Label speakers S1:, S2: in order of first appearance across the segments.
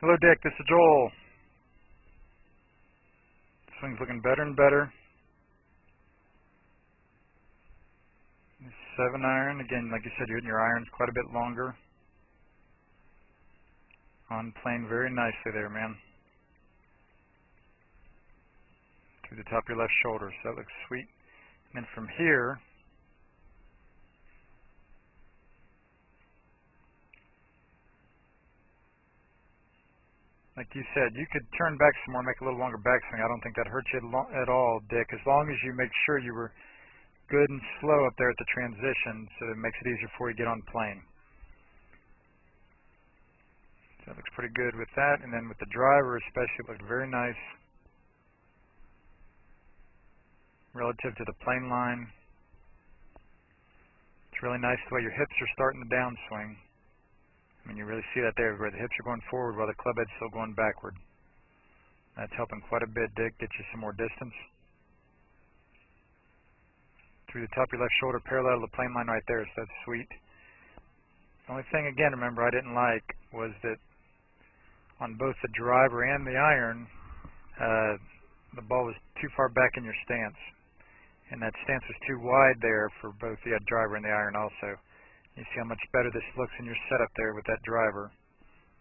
S1: Hello, Dick. This is Joel. Swing's looking better and better. 7-iron. Again, like you said, you're hitting your irons quite a bit longer. On plane very nicely there, man. Through the top of your left shoulder. So that looks sweet. And then from here, like you said, you could turn back some more, make a little longer backswing. I don't think that hurts you at all, Dick, as long as you make sure you were good and slow up there at the transition, so it makes it easier for you to get on plane. So that looks pretty good with that. And then with the driver especially, it looked very nice relative to the plane line. It's really nice the way your hips are starting the downswing. I mean, you really see that there, where the hips are going forward while the club head's still going backward. That's helping quite a bit, Dick, get you some more distance. Through the top of your left shoulder, parallel to the plane line right there, so that's sweet. The only thing, again, remember, I didn't like was that on both the driver and the iron, the ball was too far back in your stance. And that stance was too wide there for both the driver and the iron also. You see how much better this looks in your setup there with that driver.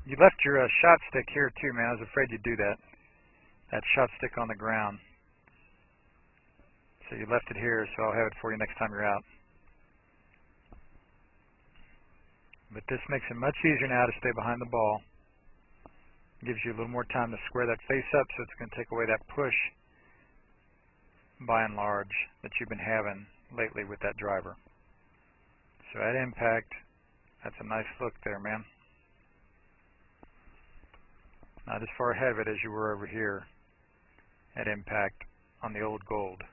S1: You left your shot stick here too, man. I was afraid you'd do that. That shot stick on the ground. So you left it here, so I'll have it for you next time you're out. But this makes it much easier now to stay behind the ball. It gives you a little more time to square that face up, so it's going to take away that push, by and large, that you've been having lately with that driver. So at impact, that's a nice look there, man. Not as far ahead of it as you were over here at impact on the old gold.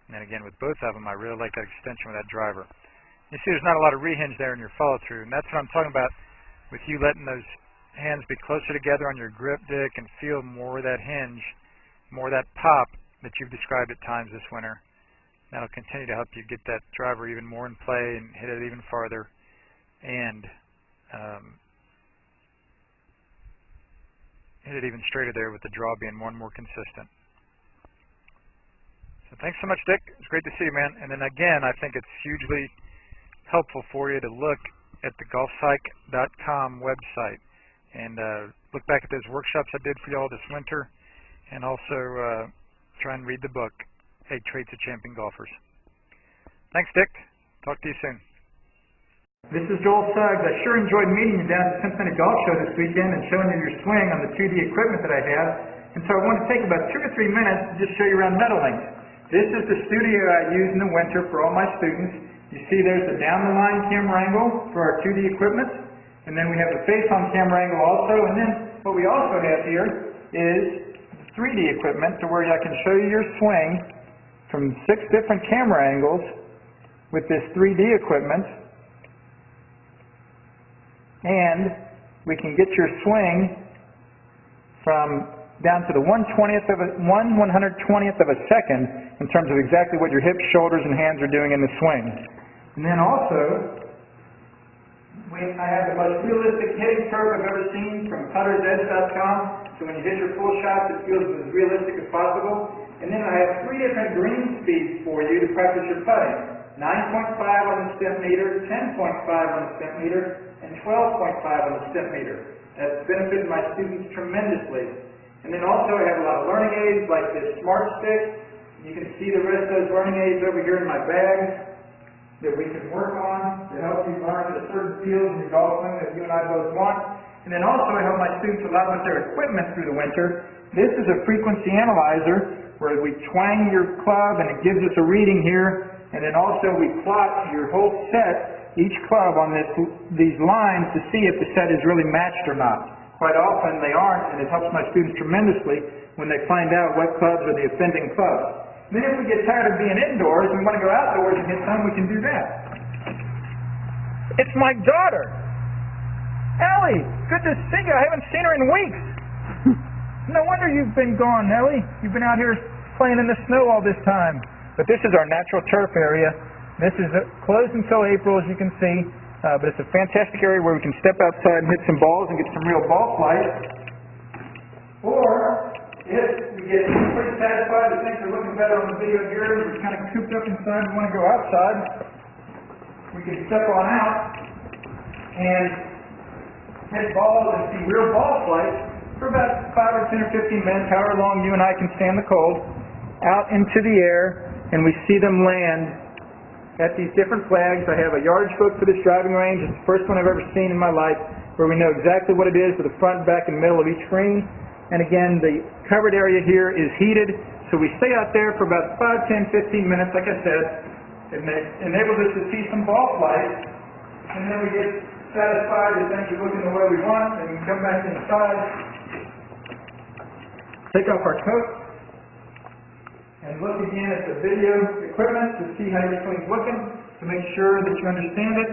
S1: And then again, with both of them, I really like that extension with that driver. You see there's not a lot of rehinge there in your follow-through, and that's what I'm talking about with you letting those hands be closer together on your grip, Dick, and feel more of that hinge, more of that pop that you've described at times this winter. That'll continue to help you get that driver even more in play and hit it even farther, and hit it even straighter there with the draw being more and more consistent. So thanks so much, Dick. It's great to see you, man. And then again, I think it's hugely helpful for you to look at the golfpsych.com website and look back at those workshops I did for you all this winter, and also try and read the book, 8 Traits of Champion Golfers. Thanks, Dick. Talk to you soon.
S2: This is Joel Suggs. I sure enjoyed meeting you down at the Cincinnati Golf Show this weekend and showing you your swing on the 2D equipment that I have. And so I want to take about 2 or 3 minutes to just show you around Meadowlinks. This is the studio I use in the winter for all my students. You see there's the down-the-line camera angle for our 2D equipment. And then we have the face-on camera angle also. And then what we also have here is 3D equipment to where I can show you your swing from 6 different camera angles with this 3D equipment, and we can get your swing from down to the 1/120th of a second in terms of exactly what your hips, shoulders, and hands are doing in the swing. And then also, I have the most realistic hitting curve I've ever seen from puttersedge.com. So when you hit your full shots, it feels as realistic as possible. And then I have 3 different green speeds for you to practice your putting. 9.5 on the step meter, 10.5 on the step meter, and 12.5 on the step meter. That's benefited my students tremendously. And then also I have a lot of learning aids like this Smart Stick. You can see the rest of those learning aids over here in my bag that we can work on to help you learn the certain fields in your golf swing that you and I both want. And then also I help my students a lot with their equipment through the winter. This is a frequency analyzer where we twang your club and it gives us a reading here, and then also we plot your whole set, each club on these lines to see if the set is really matched or not. Quite often they aren't, and it helps my students tremendously when they find out what clubs are the offending clubs. And then if we get tired of being indoors and we want to go outdoors and hit some, we can do that. It's my daughter! Ellie! Good to see you. I haven't seen her in weeks. No wonder you've been gone, Ellie. You've been out here playing in the snow all this time. But this is our natural turf area. This is closed until April, as you can see. But it's a fantastic area where we can step outside and hit some balls and get some real ball flight. Or, if we get pretty satisfied and think we're looking better on the video here, and we're kind of cooped up inside and want to go outside, we can step on out and hit balls and see real ball flight for about 5 or 10 or 15 minutes, however long you and I can stand the cold, out into the air, and we see them land at these different flags. I have a yardage book for this driving range. It's the first one I've ever seen in my life where we know exactly what it is with the front, back, and middle of each green. And again, the covered area here is heated, so we stay out there for about 5, 10, 15 minutes, like I said. It enables us to see some ball flight, and then we get satisfied that things are looking the way we want, and we can come back inside, take off our coat, and look again at the video equipment to see how your swing's looking, to make sure that you understand it.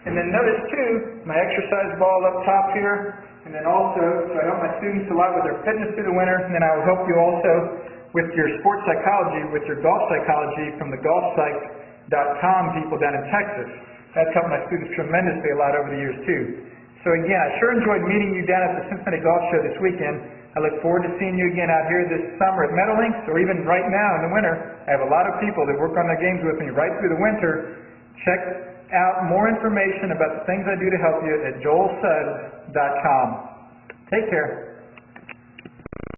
S2: And then notice too, my exercise ball up top here, and then also, so I help my students a lot with their fitness through the winter, and then I will help you also with your sports psychology, with your golf psychology from the golfpsych.com people down in Texas. That's helped my students tremendously a lot over the years too. So again, I sure enjoyed meeting you down at the Cincinnati Golf Show this weekend. I look forward to seeing you again out here this summer at Meadowlinks, or even right now in the winter. I have a lot of people that work on their games with me right through the winter. Check out more information about the things I do to help you at joelsuggs.com. Take care.